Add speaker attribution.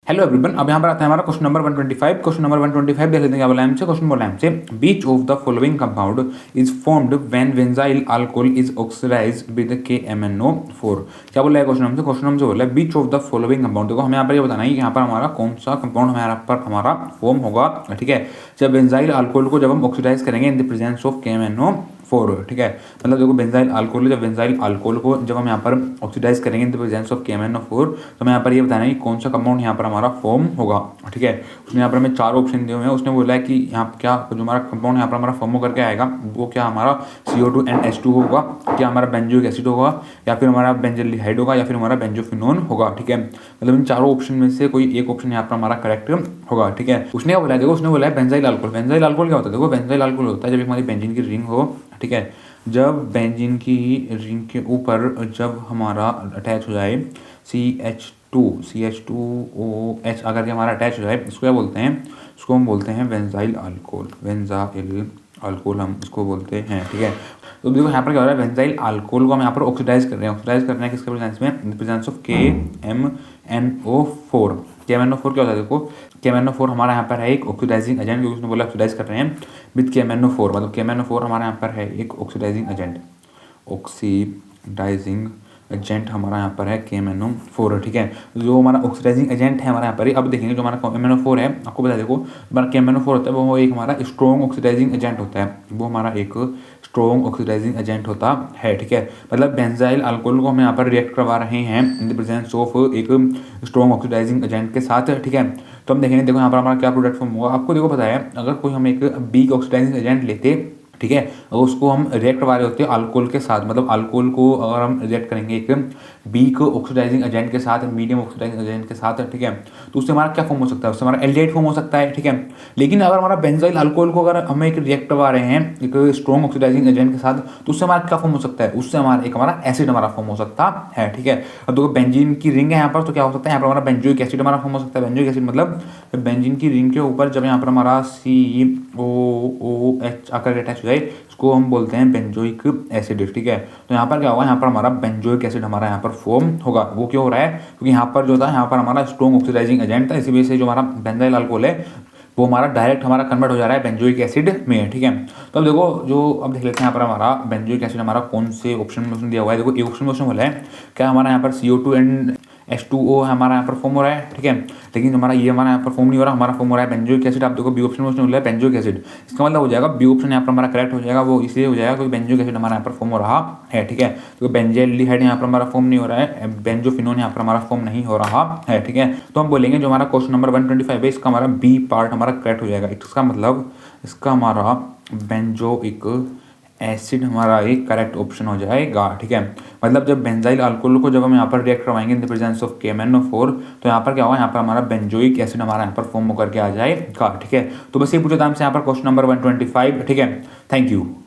Speaker 1: Hello everyone, अब यहाँ पर आता है हमारा क्वेश्चन नंबर 125। क्वेश्चन नंबर 125 देख लेते हैं क्या बोला है हमसे। क्वेश्चन बोला है हमसे, which of the following compound is formed when benzyl alcohol is oxidised with KMnO4। क्या बोला है क्वेश्चन हमसे? क्वेश्चन हमसे बोला है बीच ऑफ द फॉलोइंग कंपाउंड। देखो हमें यहाँ पर ये बताना है कि यहाँ पर हमारा कौन सा कंपाउंड हमारा फॉर्म होगा, ठीक है, जब बेंजाइल अल्कोहल को जब हम ऑक्सीडाइज करेंगे in the presence of KMnO4, ठीक है। मतलब देखो बेंजाइल अल्कोहल, जब बेंजाइल अल्कोहल को जब हम यहाँ पर ऑक्सीडाइज करेंगे in the presence of KMnO4, तो हमें यहाँ पर ये बताना है कि कौन सा कंपाउंड यहाँ पर हमारा फॉर्म होगा, ठीक है। उसने यहाँ पर हमें चार ऑप्शन दिए हुए हैं। उसने बोला है कि यहाँ क्या जो हमारा कंपाउंड यहाँ पर हमारा फॉर्म होकर के आएगा वो क्या हमारा CO2NH2 होगा, क्या हमारा बेंजोइक एसिड होगा, या फिर हमारा बेंजल्डिहाइड होगा, या फिर हमारा बेंजोफिनोन होगा, ठीक है। मतलब इन चारों ऑप्शन में से कोई एक ऑप्शन यहाँ पर हमारा करेक्ट होगा, ठीक है। उसने क्या बोला है? देखो उसने बोला है बेंजाइल अल्कोहल। बेंजाइल अल्कोहल क्या होता है? देखो बेंजाइल अल्कोहल होता है जब हमारी बेंजीन की रिंग हो, ठीक है, जब बेंजीन की रिंग के ऊपर जब हमारा अटैच हो जाए CH2OH अगर हमारा अटैच हो जाए, इसको क्या बोलते हैं? इसको हम बोलते हैं बेंजाइल अल्कोहल। बेंजाइल अल्कोहल हम इसको बोलते हैं, ठीक है। तो देखो यहाँ पर क्या हो रहा है, बेंजाइल अल्कोहल को हम यहाँ पर ऑक्सीडाइज कर रहे हैं। ऑक्सीडाइज कर रहे हैं किसके प्रेजेंस में? Presence of KMnO4। KMnO4 क्या होता है? देखो KMnO4 हमारा यहाँ पर है एक ऑक्सीडाइजिंग एजेंट, क्योंकि उसने बोला ऑक्सीडाइज कर रहे हैं विद KMnO4। मतलब KMnO4 हमारा यहाँ पर है एक ऑक्सीडाइजिंग एजेंट। ऑक्सीडाइजिंग एजेंट हमारा यहाँ पर है KMnO4, ठीक है। जो हमारा ऑक्सीडाइजिंग एजेंट है हमारा यहाँ पर, अब देखेंगे जो हमारा KMnO4 है, आपको बता देखो हमारा KMnO4 होता है वो एक हमारा स्ट्रॉन्ग ऑक्सीडाइजिंग एजेंट होता है। वो हमारा एक स्ट्रॉन्ग ऑक्सीडाइजिंग एजेंट होता है, ठीक है। मतलब बेंजाइल अल्कोहल को हम यहाँ पर रिएक्ट करवा रहे हैं इन द प्रेजेंस ऑफ एक स्ट्रॉन्ग ऑक्सीडाइजिंग एजेंट के साथ, ठीक है। तो हम देखेंगे, देखो यहाँ पर हमारा क्या प्रोडक्ट फॉर्म होगा। आपको देखो पता है, अगर कोई हम एक वीक ऑक्सीडाइजिंग एजेंट लेते, ठीक है, अगर उसको हम रिएक्ट करवा रहे होते हैं अल्कोहल के साथ, मतलब अल्कोहल को अगर हम रिएक्ट करेंगे एक वीक ऑक्सीडाइजिंग एजेंट के साथ, मीडियम ऑक्सीडाइजिंग एजेंट के साथ, ठीक है, तो उससे हमारा क्या फॉर्म हो सकता है? उससे हमारा एल्डिहाइड फॉर्म हो सकता है, ठीक है। लेकिन अगर हमारा बेंजाइल अल्कोहल को अगर हम एक रिएक्ट करवा रहे हैं एक स्ट्रॉन्ग ऑक्सीडाइजिंग एजेंट के साथ, तो उससे हमारा क्या फॉर्म हो सकता है? उससे हमारा एसिड हमारा फॉर्म हो सकता है, ठीक है। अब देखो बेंजीन की रिंग है यहाँ पर, तो क्या हो सकता है? यहाँ पर हमारा बेंजोइक एसिड हमारा फॉर्म हो सकता है। बेंजोइक एसिड मतलब बेंजीन की रिंग के ऊपर जब यहाँ पर हमारा COOH आकर अटैच हो जाए, इसको हम बोलते हैं बेंजोइक एसिड, ठीक है। तो यहाँ पर क्या होगा? यहाँ पर हमारा बेंजोइक एसिड हमारा यहाँ पर फॉर्म होगा। वो क्यों हो रहा है? क्योंकि यहाँ पर जो था यहाँ पर हमारा स्ट्रॉन्ग ऑक्सीडाइजिंग एजेंट था, इसी वजह से जो हमारा बेंजाइल अल्कोहल है वो हमारा डायरेक्ट हमारा कन्वर्ट हो जा रहा है बेंजोइक एसिड में, ठीक है। तो अब देखो अब देख लेते हैं यहाँ पर हमारा बेंजोइक एसिड हमारा कौन से ऑप्शन में दिया हुआ है। देखो एक ऑप्शन में बोला है क्या हमारा यहाँ पर CO2NH2O हमारा यहाँ पर फॉर्म हो रहा है, ठीक है। लेकिन हमारा ये हमारा यहाँ पर फॉर्म नहीं हो रहा, हमारा फॉर्म हो रहा है बेंजोइक एसिड। आप देखो बी ऑप्शन में उसने बोला है बेंजोइक एसिड। इसका मतलब हो जाएगा बी ऑप्शन यहाँ पर हमारा करेक्ट हो जाएगा। वो इसलिए हो जाएगा क्योंकि बेंजोइक एसिड हमारा यहाँ पर फॉर्म हो रहा है, ठीक है। तो बेंजल्डिहाइड यहाँ पर हमारा फॉर्म नहीं हो रहा है, बेंजोफिनोन यहाँ पर हमारा फॉर्म नहीं हो रहा है, ठीक है। तो हम बोलेंगे जो हमारा क्वेश्चन नंबर 125 है इसका हमारा बी पार्ट हमारा करेक्ट हो जाएगा। इसका मतलब इसका हमारा बेंजोइक एसिड हमारा एक करेक्ट ऑप्शन हो जाएगा, ठीक है। मतलब जब बेंजाइल अल्कोहल को जब हम यहाँ पर रिएक्ट करवाएंगे in the presence of KMnO4, तो यहाँ पर क्या होगा? यहाँ पर हमारा बेंजोइक एसिड हमारा यहाँ पर फॉर्म होकर के आ जाएगा, ठीक है। तो बस ये पूछा था हमसे यहाँ पर क्वेश्चन नंबर 125, ठीक है। Thank you.